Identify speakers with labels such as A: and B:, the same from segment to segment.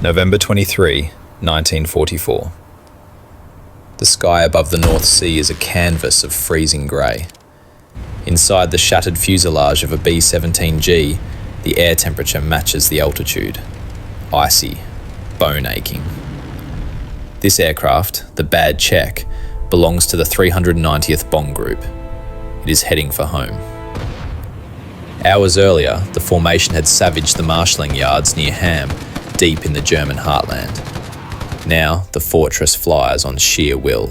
A: November 23, 1944. The sky above the North Sea is a canvas of freezing grey. Inside the shattered fuselage of a B-17G, the air temperature matches the altitude. Icy, bone-aching. This aircraft, the Bad Czech, belongs to the 390th Bomb Group. It is heading for home. Hours earlier, the formation had savaged the marshalling yards near Ham, deep in the German heartland. Now, the fortress flies on sheer will.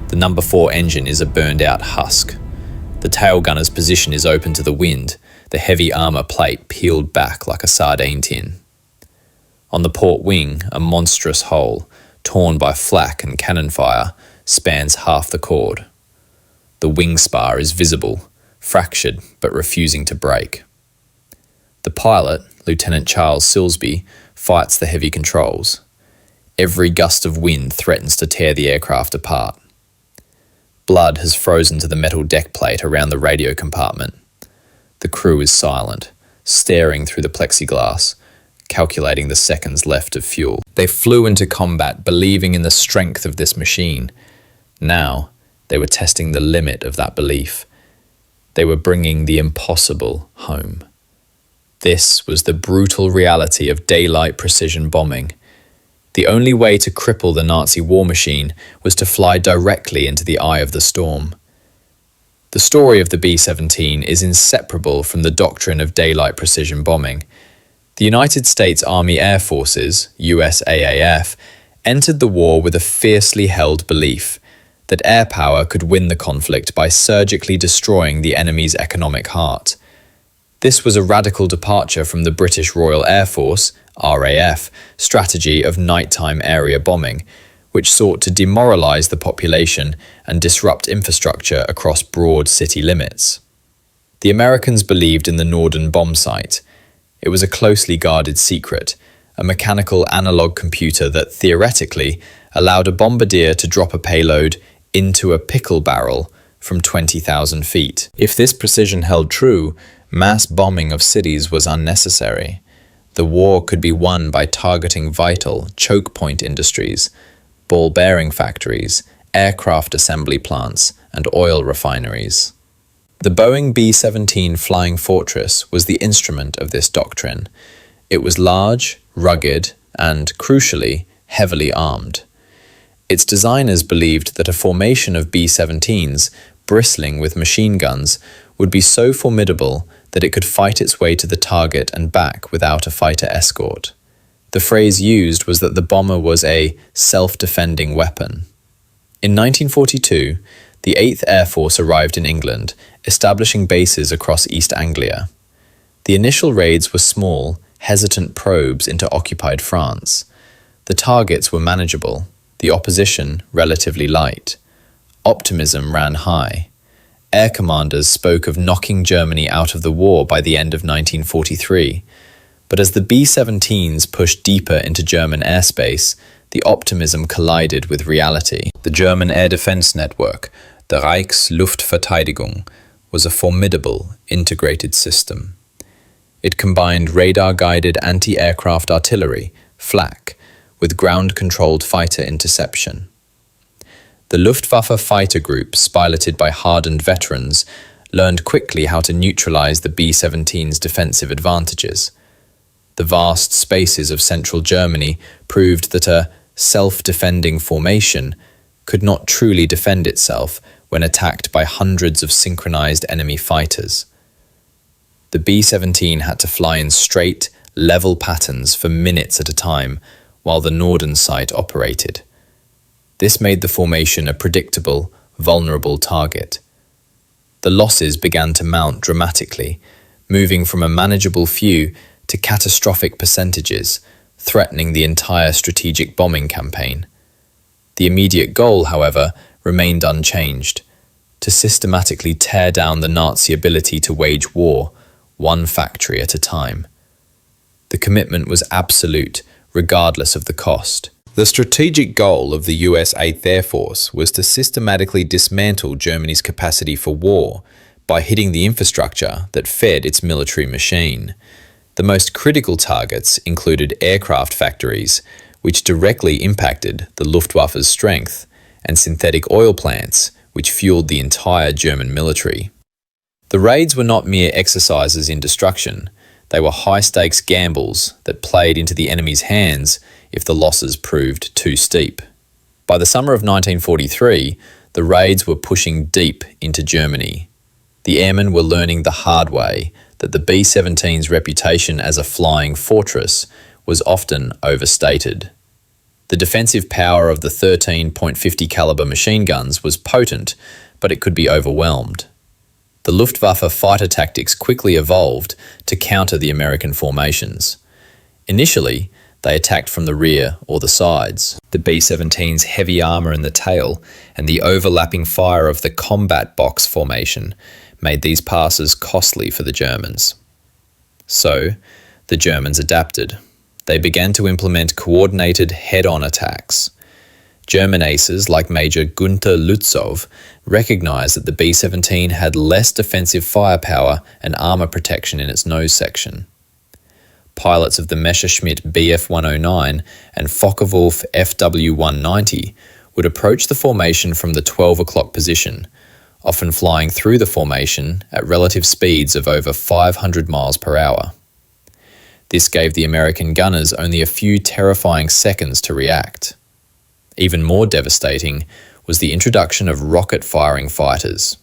A: The No. 4 engine is a burned-out husk. The tail gunner's position is open to the wind, the heavy armour plate peeled back like a sardine tin. On the port wing, a monstrous hole, torn by flak and cannon fire, spans half the chord. The wing spar is visible, fractured but refusing to break. The pilot, Lieutenant Charles Silsby, fights the heavy controls. Every gust of wind threatens to tear the aircraft apart. Blood has frozen to the metal deck plate around the radio compartment. The crew is silent, staring through the plexiglass, calculating the seconds left of fuel. They flew into combat believing in the strength of this machine. Now, they were testing the limit of that belief. They were bringing the impossible home. This was the brutal reality of daylight precision bombing. The only way to cripple the Nazi war machine was to fly directly into the eye of the storm. The story of the B-17 is inseparable from the doctrine of daylight precision bombing. The United States Army Air Forces, USAAF, entered the war with a fiercely held belief that air power could win the conflict by surgically destroying the enemy's economic heart. This was a radical departure from the British Royal Air Force, RAF, strategy of nighttime area bombing, which sought to demoralise the population and disrupt infrastructure across broad city limits. The Americans believed in the Norden bomb sight. It was a closely guarded secret, a mechanical analog computer that theoretically allowed a bombardier to drop a payload into a pickle barrel from 20,000 feet. If this precision held true, mass bombing of cities was unnecessary. The war could be won by targeting vital choke point industries, ball bearing factories, aircraft assembly plants, and oil refineries. The Boeing B-17 Flying Fortress was the instrument of this doctrine. It was large, rugged, and, crucially, heavily armed. Its designers believed that a formation of B-17s, bristling with machine guns, would be so formidable that it could fight its way to the target and back without a fighter escort. The phrase used was that the bomber was a self-defending weapon. In 1942, the 8th Air Force arrived in England, establishing bases across East Anglia. The initial raids were small, hesitant probes into occupied France. The targets were manageable, the opposition relatively light. Optimism ran high. Air commanders spoke of knocking Germany out of the war by the end of 1943. But as the B-17s pushed deeper into German airspace, the optimism collided with reality. The German air defense network, the Reichsluftverteidigung, was a formidable, integrated system. It combined radar-guided anti-aircraft artillery, flak, with ground-controlled fighter interception. The Luftwaffe fighter groups, piloted by hardened veterans, learned quickly how to neutralize the B-17's defensive advantages. The vast spaces of central Germany proved that a self-defending formation could not truly defend itself when attacked by hundreds of synchronized enemy fighters. The B-17 had to fly in straight, level patterns for minutes at a time while the Norden sight operated. This made the formation a predictable, vulnerable target. The losses began to mount dramatically, moving from a manageable few to catastrophic percentages, threatening the entire strategic bombing campaign. The immediate goal, however, remained unchanged: to systematically tear down the Nazi ability to wage war, one factory at a time. The commitment was absolute, regardless of the cost. The strategic goal of the US 8th Air Force was to systematically dismantle Germany's capacity for war by hitting the infrastructure that fed its military machine. The most critical targets included aircraft factories, which directly impacted the Luftwaffe's strength, and synthetic oil plants, which fueled the entire German military. The raids were not mere exercises in destruction. They were high-stakes gambles that played into the enemy's hands if the losses proved too steep. By the summer of 1943, the raids were pushing deep into Germany. The airmen were learning the hard way that the B-17's reputation as a flying fortress was often overstated. The defensive power of the 13.50 caliber machine guns was potent, but it could be overwhelmed. The Luftwaffe fighter tactics quickly evolved to counter the American formations. Initially, they attacked from the rear or the sides. The B-17's heavy armour in the tail and the overlapping fire of the combat box formation made these passes costly for the Germans. So, the Germans adapted. They began to implement coordinated head-on attacks. German aces like Major Günther Lützow recognized that the B-17 had less defensive firepower and armor protection in its nose section. Pilots of the Messerschmitt Bf-109 and Focke-Wulf FW-190 would approach the formation from the 12 o'clock position, often flying through the formation at relative speeds of over 500 miles per hour. This gave the American gunners only a few terrifying seconds to react. Even more devastating was the introduction of rocket-firing fighters.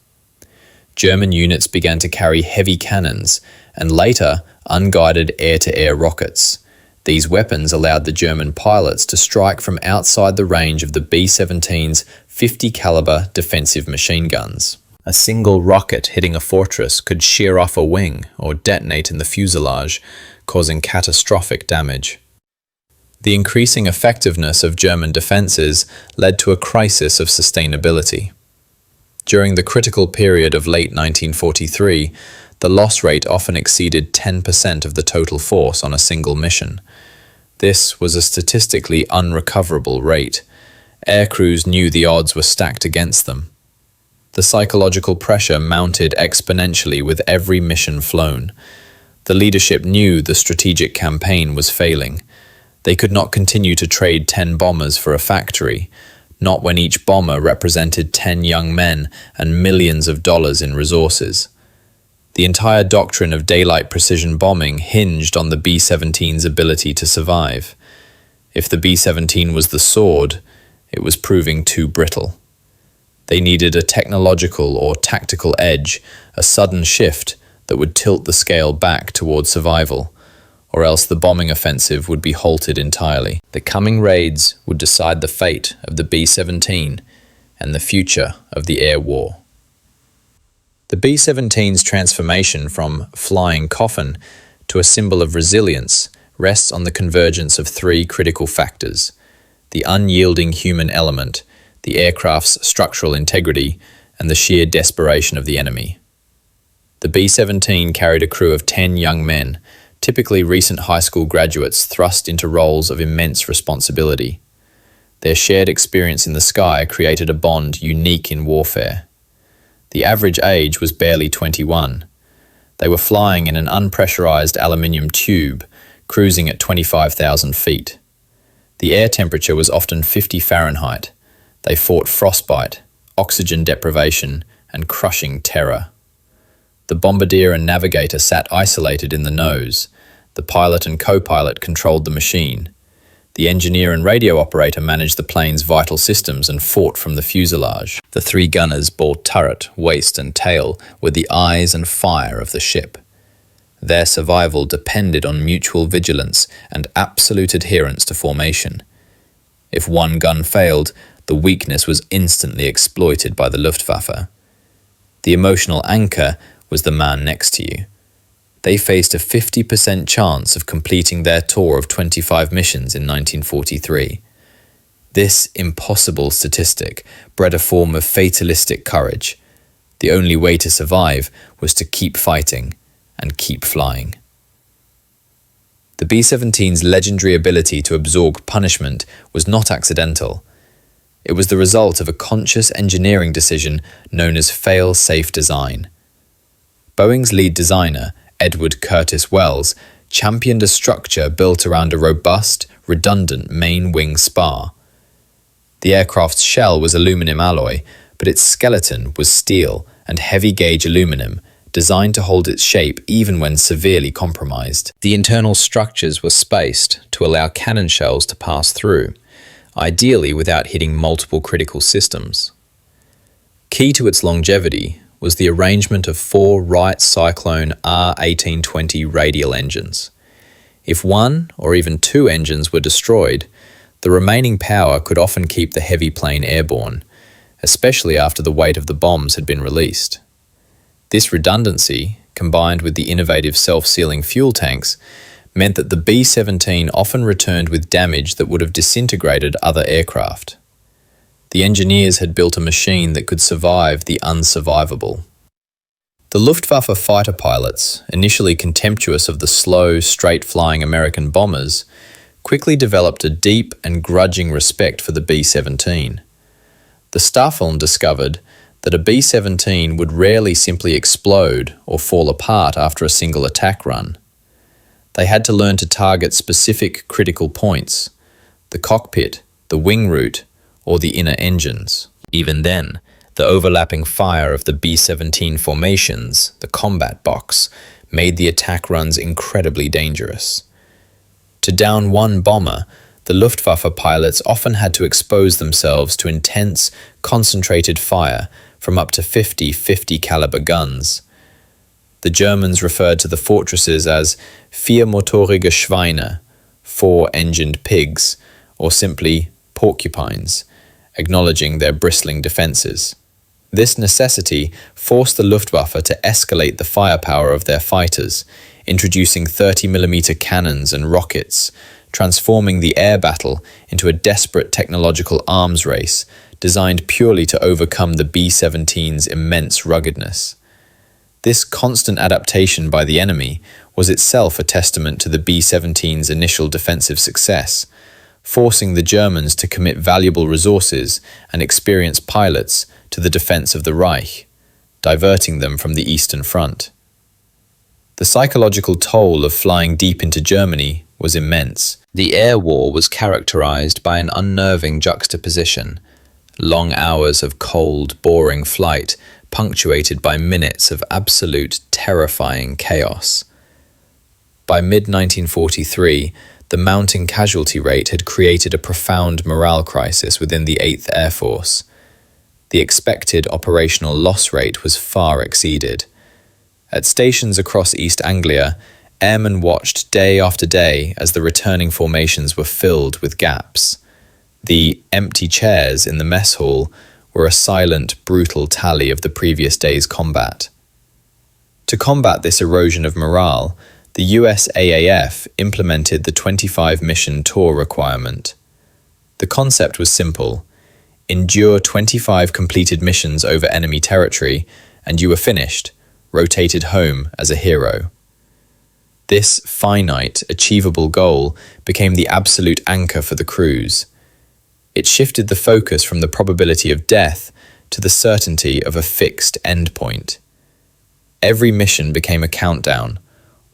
A: German units began to carry heavy cannons and later unguided air-to-air rockets. These weapons allowed the German pilots to strike from outside the range of the B-17's 50 caliber defensive machine guns. A single rocket hitting a fortress could shear off a wing or detonate in the fuselage, causing catastrophic damage. The increasing effectiveness of German defences led to a crisis of sustainability. During the critical period of late 1943, the loss rate often exceeded 10% of the total force on a single mission. This was a statistically unrecoverable rate. Aircrews knew the odds were stacked against them. The psychological pressure mounted exponentially with every mission flown. The leadership knew the strategic campaign was failing. They could not continue to trade 10 bombers for a factory, not when each bomber represented 10 young men and millions of dollars in resources. The entire doctrine of daylight precision bombing hinged on the B-17's ability to survive. If the B-17 was the sword, it was proving too brittle. They needed a technological or tactical edge, a sudden shift that would tilt the scale back toward survival, or else the bombing offensive would be halted entirely. The coming raids would decide the fate of the B-17 and the future of the air war. The B-17's transformation from flying coffin to a symbol of resilience rests on the convergence of three critical factors: the unyielding human element, the aircraft's structural integrity, and the sheer desperation of the enemy. The B-17 carried a crew of 10 young men, typically recent high school graduates thrust into roles of immense responsibility. Their shared experience in the sky created a bond unique in warfare. The average age was barely 21. They were flying in an unpressurized aluminium tube, cruising at 25,000 feet. The air temperature was often 50 Fahrenheit. They fought frostbite, oxygen deprivation, and crushing terror. The bombardier and navigator sat isolated in the nose. The pilot and co-pilot controlled the machine. The engineer and radio operator managed the plane's vital systems and fought from the fuselage. The three gunners bore turret, waist, and tail with the eyes and fire of the ship. Their survival depended on mutual vigilance and absolute adherence to formation. If one gun failed, the weakness was instantly exploited by the Luftwaffe. The emotional anchor was the man next to you. They faced a 50% chance of completing their tour of 25 missions in 1943. This impossible statistic bred a form of fatalistic courage. The only way to survive was to keep fighting and keep flying. The B-17's legendary ability to absorb punishment was not accidental. It was the result of a conscious engineering decision known as fail-safe design. Boeing's lead designer, Edward Curtis Wells, championed a structure built around a robust, redundant main wing spar. The aircraft's shell was aluminum alloy, but its skeleton was steel and heavy-gauge aluminum, designed to hold its shape even when severely compromised. The internal structures were spaced to allow cannon shells to pass through, ideally without hitting multiple critical systems. Key to its longevity was the arrangement of 4 Wright Cyclone R1820 radial engines. If one or even 2 engines were destroyed, the remaining power could often keep the heavy plane airborne, especially after the weight of the bombs had been released. This redundancy, combined with the innovative self-sealing fuel tanks, meant that the B-17 often returned with damage that would have disintegrated other aircraft. The engineers had built a machine that could survive the unsurvivable. The Luftwaffe fighter pilots, initially contemptuous of the slow, straight-flying American bombers, quickly developed a deep and grudging respect for the B-17. The Staffel discovered that a B-17 would rarely simply explode or fall apart after a single attack run. They had to learn to target specific critical points: the cockpit, the wing root, or the inner engines. Even then, the overlapping fire of the B-17 formations, the combat box, made the attack runs incredibly dangerous. To down one bomber, the Luftwaffe pilots often had to expose themselves to intense, concentrated fire from up to 50 caliber guns. The Germans referred to the fortresses as viermotorige Schweine, 4-engined pigs, or simply porcupines, acknowledging their bristling defences. This necessity forced the Luftwaffe to escalate the firepower of their fighters, introducing 30mm cannons and rockets, transforming the air battle into a desperate technological arms race designed purely to overcome the B-17's immense ruggedness. This constant adaptation by the enemy was itself a testament to the B-17's initial defensive success, forcing the Germans to commit valuable resources and experienced pilots to the defense of the Reich, diverting them from the Eastern Front. The psychological toll of flying deep into Germany was immense. The air war was characterized by an unnerving juxtaposition: long hours of cold, boring flight, punctuated by minutes of absolute, terrifying chaos. By mid-1943, the mounting casualty rate had created a profound morale crisis within the 8th Air Force. The expected operational loss rate was far exceeded. At stations across East Anglia, airmen watched day after day as the returning formations were filled with gaps. The empty chairs in the mess hall were a silent, brutal tally of the previous day's combat. To combat this erosion of morale, the US AAF implemented the 25-mission tour requirement. The concept was simple: endure 25 completed missions over enemy territory, and you were finished, rotated home as a hero. This finite, achievable goal became the absolute anchor for the crews. It shifted the focus from the probability of death to the certainty of a fixed endpoint. Every mission became a countdown,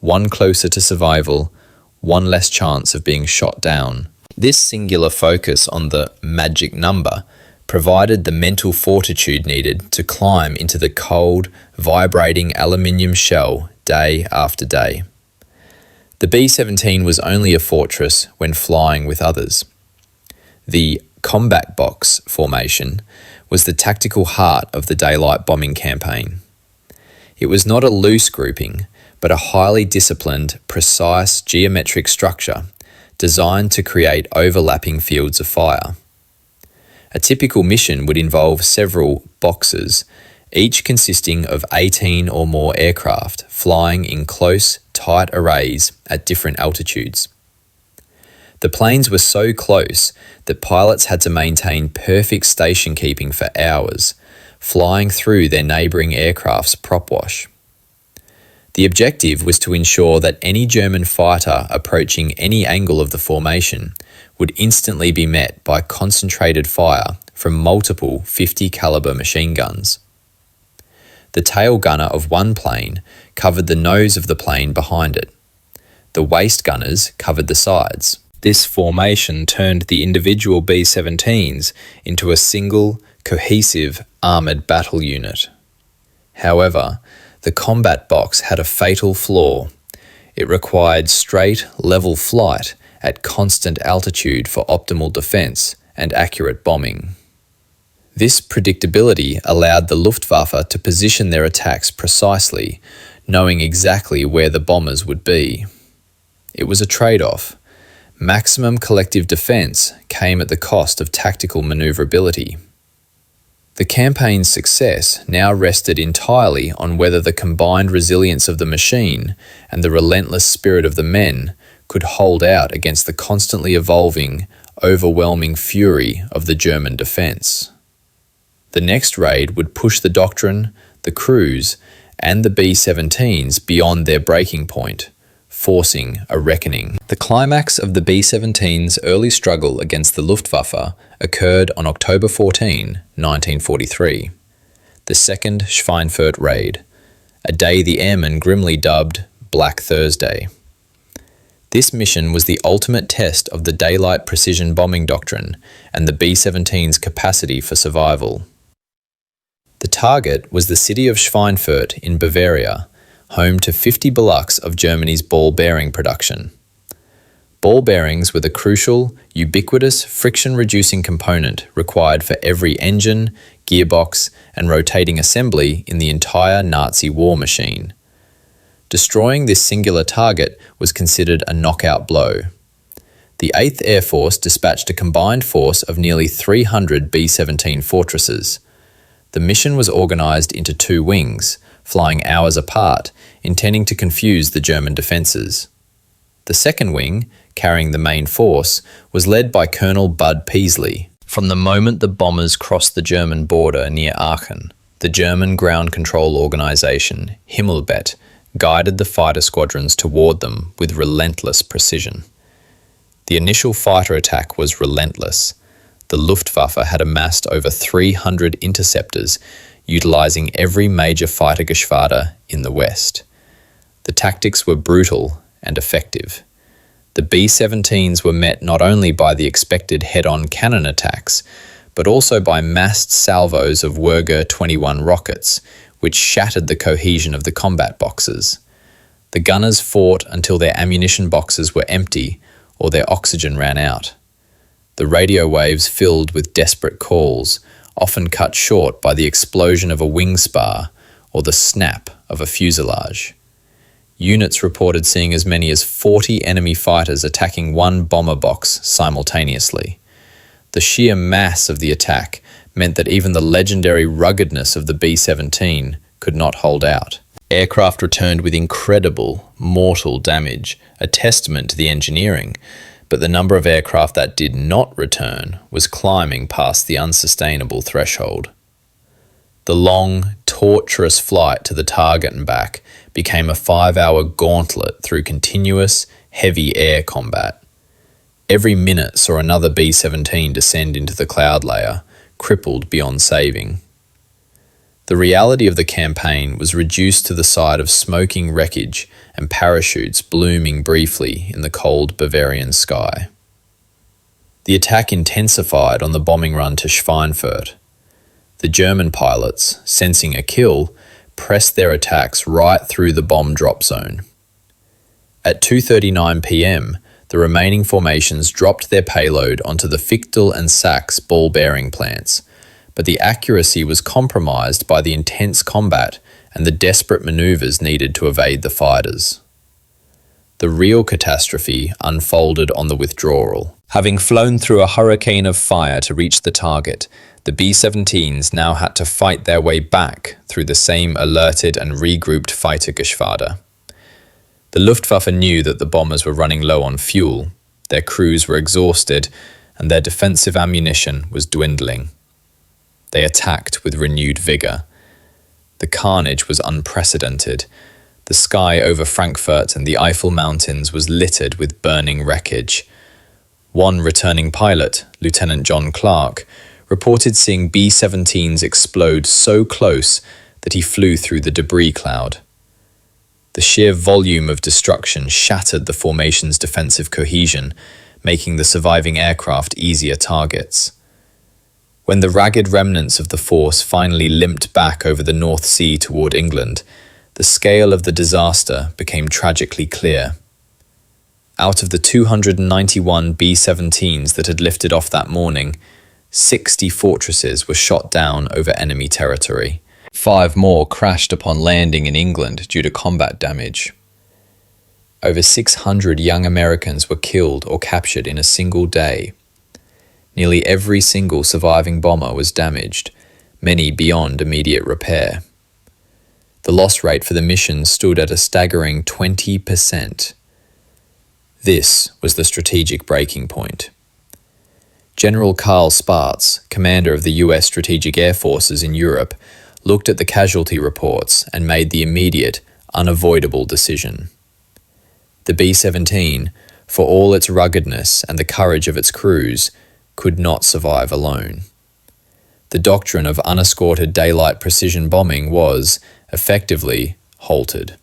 A: one closer to survival, one less chance of being shot down. This singular focus on the magic number provided the mental fortitude needed to climb into the cold, vibrating aluminium shell day after day. The B-17 was only a fortress when flying with others. The combat box formation was the tactical heart of the daylight bombing campaign. It was not a loose grouping, but a highly disciplined, precise geometric structure designed to create overlapping fields of fire. A typical mission would involve several boxes, each consisting of 18 or more aircraft flying in close, tight arrays at different altitudes. The planes were so close that pilots had to maintain perfect station keeping for hours, flying through their neighbouring aircraft's prop wash. The objective was to ensure that any German fighter approaching any angle of the formation would instantly be met by concentrated fire from multiple 50 caliber machine guns. The tail gunner of one plane covered the nose of the plane behind it. The waist gunners covered the sides. This formation turned the individual B-17s into a single, cohesive, armoured battle unit. However, the combat box had a fatal flaw. It required straight, level flight at constant altitude for optimal defence and accurate bombing. This predictability allowed the Luftwaffe to position their attacks precisely, knowing exactly where the bombers would be. It was a trade-off. Maximum collective defence came at the cost of tactical manoeuvrability. The campaign's success now rested entirely on whether the combined resilience of the machine and the relentless spirit of the men could hold out against the constantly evolving, overwhelming fury of the German defence. The next raid would push the doctrine, the crews, and the B-17s beyond their breaking point, forcing a reckoning. The climax of the B-17's early struggle against the Luftwaffe occurred on October 14, 1943, the Second Schweinfurt Raid, a day the airmen grimly dubbed Black Thursday. This mission was the ultimate test of the daylight precision bombing doctrine and the B-17's capacity for survival. The target was the city of Schweinfurt in Bavaria, home to 50 Belucks of Germany's ball bearing production. Ball bearings were the crucial, ubiquitous, friction-reducing component required for every engine, gearbox, and rotating assembly in the entire Nazi war machine. Destroying this singular target was considered a knockout blow. The 8th Air Force dispatched a combined force of nearly 300 B-17 Fortresses. The mission was organised into 2 wings, flying hours apart, intending to confuse the German defences. The second wing, carrying the main force, was led by Colonel Bud Peasley. From the moment the bombers crossed the German border near Aachen, the German ground control organisation, Himmelbett, guided the fighter squadrons toward them with relentless precision. The initial fighter attack was relentless. The Luftwaffe had amassed over 300 interceptors, utilising every major fighter Geschwader in the West. The tactics were brutal and effective. The B-17s were met not only by the expected head-on cannon attacks, but also by massed salvos of Werger 21 rockets, which shattered the cohesion of the combat boxes. The gunners fought until their ammunition boxes were empty or their oxygen ran out. The radio waves filled with desperate calls, often cut short by the explosion of a wing spar or the snap of a fuselage. Units reported seeing as many as 40 enemy fighters attacking one bomber box simultaneously. The sheer mass of the attack meant that even the legendary ruggedness of the B-17 could not hold out. Aircraft returned with incredible, mortal damage, a testament to the engineering, but the number of aircraft that did not return was climbing past the unsustainable threshold. The long, torturous flight to the target and back became a 5-hour gauntlet through continuous, heavy air combat. Every minute saw another B-17 descend into the cloud layer, crippled beyond saving. The reality of the campaign was reduced to the sight of smoking wreckage and parachutes blooming briefly in the cold Bavarian sky. The attack intensified on the bombing run to Schweinfurt. The German pilots, sensing a kill, pressed their attacks right through the bomb drop zone. At 2:39 p.m, the remaining formations dropped their payload onto the Fichtel and Sachs ball bearing plants, but the accuracy was compromised by the intense combat and the desperate manoeuvres needed to evade the fighters. The real catastrophe unfolded on the withdrawal. Having flown through a hurricane of fire to reach the target, the B-17s now had to fight their way back through the same alerted and regrouped fighter Geschwader. The Luftwaffe knew that the bombers were running low on fuel, their crews were exhausted, and their defensive ammunition was dwindling. They attacked with renewed vigour. The carnage was unprecedented. The sky over Frankfurt and the Eifel Mountains was littered with burning wreckage. One returning pilot, Lieutenant John Clark, reported seeing B-17s explode so close that he flew through the debris cloud. The sheer volume of destruction shattered the formation's defensive cohesion, making the surviving aircraft easier targets. When the ragged remnants of the force finally limped back over the North Sea toward England, the scale of the disaster became tragically clear. Out of the 291 B-17s that had lifted off that morning, 60 fortresses were shot down over enemy territory. 5 more crashed upon landing in England due to combat damage. Over 600 young Americans were killed or captured in a single day. Nearly every single surviving bomber was damaged, many beyond immediate repair. The loss rate for the mission stood at a staggering 20%. This was the strategic breaking point. General Karl Spaatz, commander of the US Strategic Air Forces in Europe, looked at the casualty reports and made the immediate, unavoidable decision. The B-17, for all its ruggedness and the courage of its crews, could not survive alone. The doctrine of unescorted daylight precision bombing was, effectively, halted.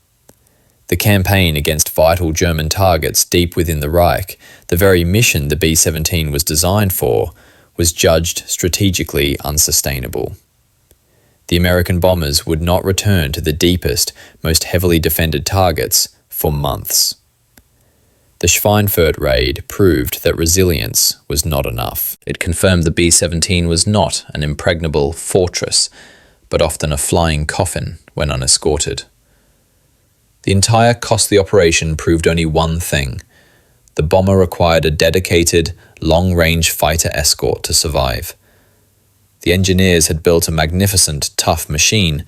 A: The campaign against vital German targets deep within the Reich, the very mission the B-17 was designed for, was judged strategically unsustainable. The American bombers would not return to the deepest, most heavily defended targets for months. The Schweinfurt Raid proved that resilience was not enough. It confirmed the B-17 was not an impregnable fortress, but often a flying coffin when unescorted. The entire costly operation proved only one thing. The bomber required a dedicated, long-range fighter escort to survive. The engineers had built a magnificent, tough machine,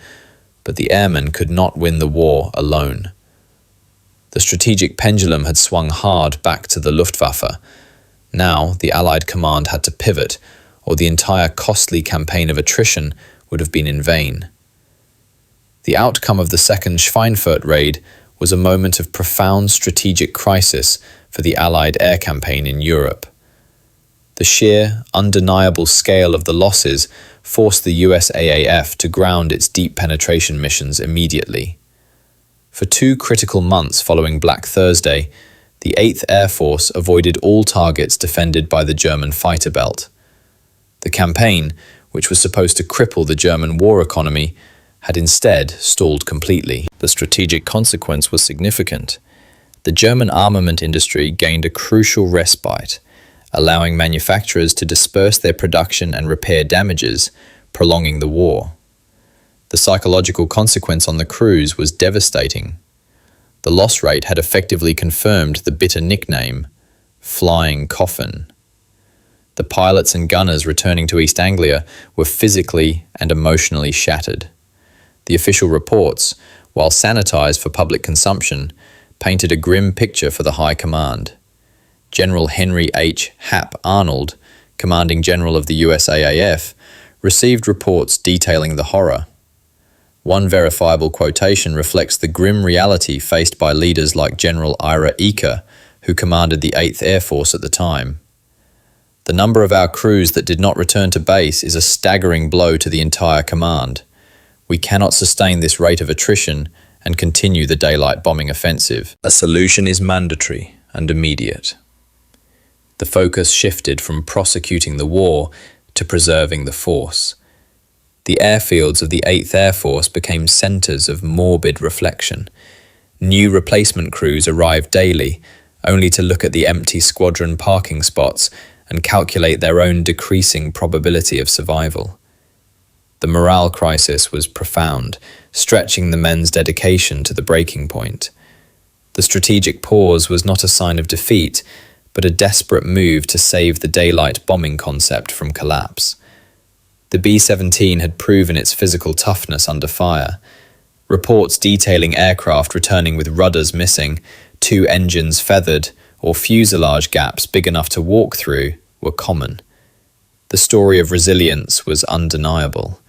A: but the airmen could not win the war alone. The strategic pendulum had swung hard back to the Luftwaffe. Now the Allied command had to pivot, or the entire costly campaign of attrition would have been in vain. The outcome of the Second Schweinfurt Raid was a moment of profound strategic crisis for the Allied air campaign in Europe. The sheer, undeniable scale of the losses forced the USAAF to ground its deep penetration missions immediately. For 2 critical months following Black Thursday, the 8th Air Force avoided all targets defended by the German fighter belt. The campaign, which was supposed to cripple the German war economy, had instead stalled completely. The strategic consequence was significant. The German armament industry gained a crucial respite, allowing manufacturers to disperse their production and repair damages, prolonging the war. The psychological consequence on the crews was devastating. The loss rate had effectively confirmed the bitter nickname, Flying Coffin. The pilots and gunners returning to East Anglia were physically and emotionally shattered. The official reports, while sanitized for public consumption, painted a grim picture for the High Command. General Henry H. Hap Arnold, commanding general of the USAAF, received reports detailing the horror. One verifiable quotation reflects the grim reality faced by leaders like General Ira Eaker, who commanded the 8th Air Force at the time. The number of our crews that did not return to base is a staggering blow to the entire command. We cannot sustain this rate of attrition and continue the daylight bombing offensive. A solution is mandatory and immediate. The focus shifted from prosecuting the war to preserving the force. The airfields of the 8th Air Force became centers of morbid reflection. New replacement crews arrived daily, only to look at the empty squadron parking spots and calculate their own decreasing probability of survival. The morale crisis was profound, stretching the men's dedication to the breaking point. The strategic pause was not a sign of defeat, but a desperate move to save the daylight bombing concept from collapse. The B-17 had proven its physical toughness under fire. Reports detailing aircraft returning with rudders missing, 2 engines feathered, or fuselage gaps big enough to walk through were common. The story of resilience was undeniable,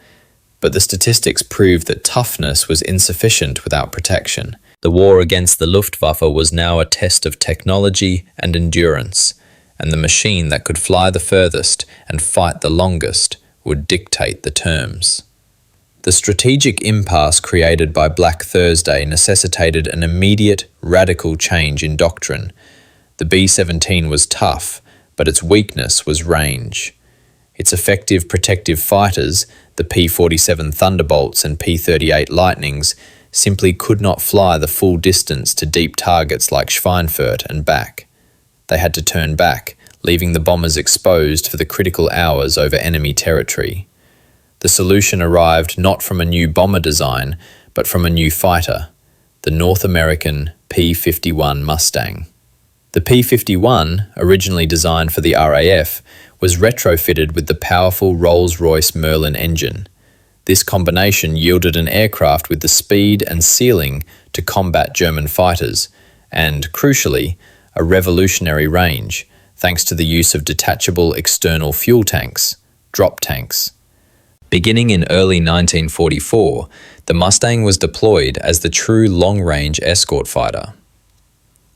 A: but the statistics proved that toughness was insufficient without protection. The war against the Luftwaffe was now a test of technology and endurance, and the machine that could fly the furthest and fight the longest would dictate the terms. The strategic impasse created by Black Thursday necessitated an immediate, radical change in doctrine. The B-17 was tough, but its weakness was range. Its effective protective fighters, the P-47 Thunderbolts and P-38 Lightnings, simply could not fly the full distance to deep targets like Schweinfurt and back. They had to turn back, leaving the bombers exposed for the critical hours over enemy territory. The solution arrived not from a new bomber design, but from a new fighter, the North American P-51 Mustang. The P-51, originally designed for the RAF, was retrofitted with the powerful Rolls-Royce Merlin engine. This combination yielded an aircraft with the speed and ceiling to combat German fighters and, crucially, a revolutionary range, thanks to the use of detachable external fuel tanks, drop tanks. Beginning in early 1944, the Mustang was deployed as the true long-range escort fighter.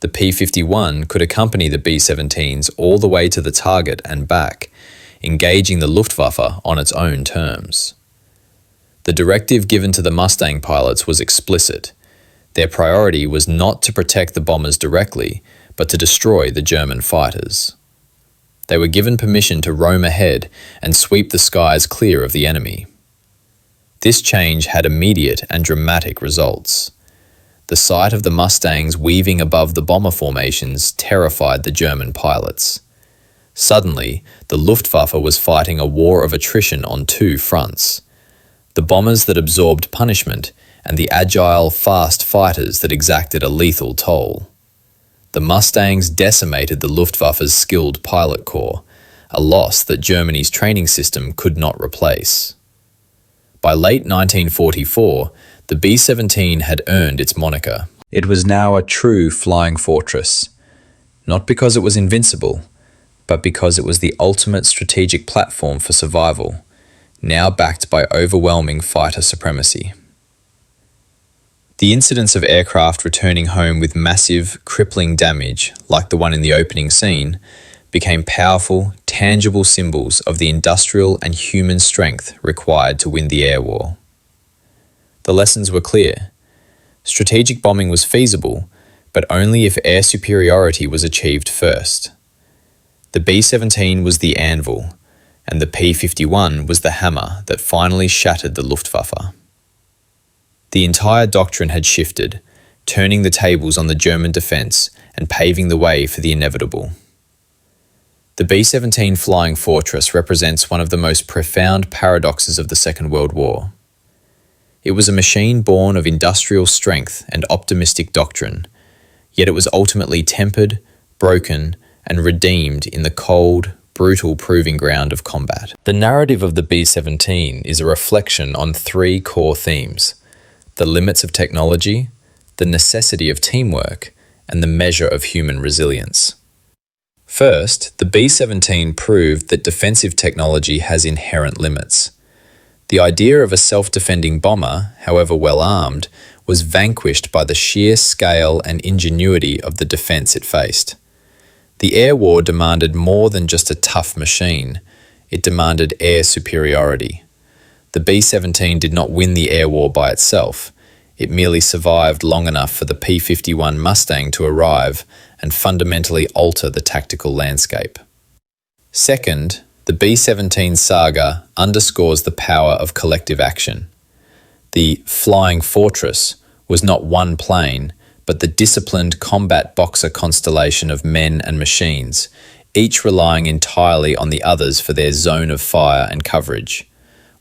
A: The P-51 could accompany the B-17s all the way to the target and back, engaging the Luftwaffe on its own terms. The directive given to the Mustang pilots was explicit. Their priority was not to protect the bombers directly, but to destroy the German fighters. They were given permission to roam ahead and sweep the skies clear of the enemy. This change had immediate and dramatic results. The sight of the Mustangs weaving above the bomber formations terrified the German pilots. Suddenly, the Luftwaffe was fighting a war of attrition on two fronts: the bombers that absorbed punishment and the agile, fast fighters that exacted a lethal toll. The Mustangs decimated the Luftwaffe's skilled pilot corps, a loss that Germany's training system could not replace. By late 1944, the B-17 had earned its moniker. It was now a true flying fortress, not because it was invincible, but because it was the ultimate strategic platform for survival, now backed by overwhelming fighter supremacy. The incidents of aircraft returning home with massive, crippling damage, like the one in the opening scene, became powerful, tangible symbols of the industrial and human strength required to win the air war. The lessons were clear. Strategic bombing was feasible, but only if air superiority was achieved first. The B-17 was the anvil, and the P-51 was the hammer that finally shattered the Luftwaffe. The entire doctrine had shifted, turning the tables on the German defence and paving the way for the inevitable. The B-17 Flying Fortress represents one of the most profound paradoxes of the Second World War. It was a machine born of industrial strength and optimistic doctrine, yet it was ultimately tempered, broken, and redeemed in the cold, brutal proving ground of combat. The narrative of the B-17 is a reflection on three core themes: the limits of technology, the necessity of teamwork, and the measure of human resilience. First, the B-17 proved that defensive technology has inherent limits. The idea of a self-defending bomber, however well armed, was vanquished by the sheer scale and ingenuity of the defense it faced. The air war demanded more than just a tough machine. It demanded air superiority. The B-17 did not win the air war by itself. It merely survived long enough for the P-51 Mustang to arrive and fundamentally alter the tactical landscape. Second, the B-17 saga underscores the power of collective action. The Flying Fortress was not one plane, but the disciplined combat boxer constellation of men and machines, each relying entirely on the others for their zone of fire and coverage.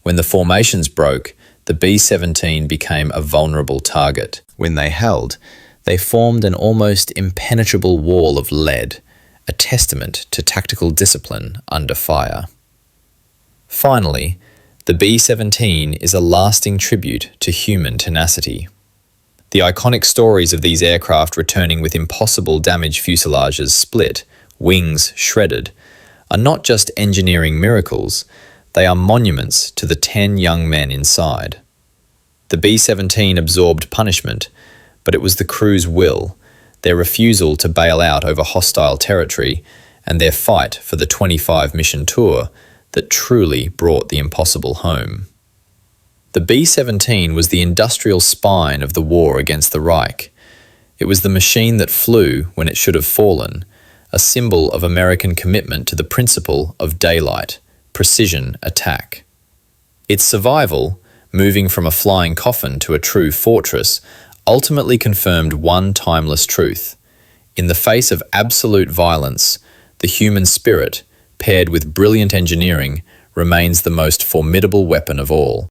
A: When the formations broke, the B-17 became a vulnerable target. When they held, they formed an almost impenetrable wall of lead, a testament to tactical discipline under fire. Finally, the B-17 is a lasting tribute to human tenacity. The iconic stories of these aircraft returning with impossible damage fuselages split, wings shredded, are not just engineering miracles, they are monuments to the 10 young men inside. The B-17 absorbed punishment, but it was the crew's will, their refusal to bail out over hostile territory, and their fight for the 25 mission tour that truly brought the impossible home. The B-17 was the industrial spine of the war against the Reich. It was the machine that flew when it should have fallen, a symbol of American commitment to the principle of daylight, precision attack. Its survival, moving from a flying coffin to a true fortress, ultimately confirmed one timeless truth. In the face of absolute violence, the human spirit, paired with brilliant engineering, remains the most formidable weapon of all.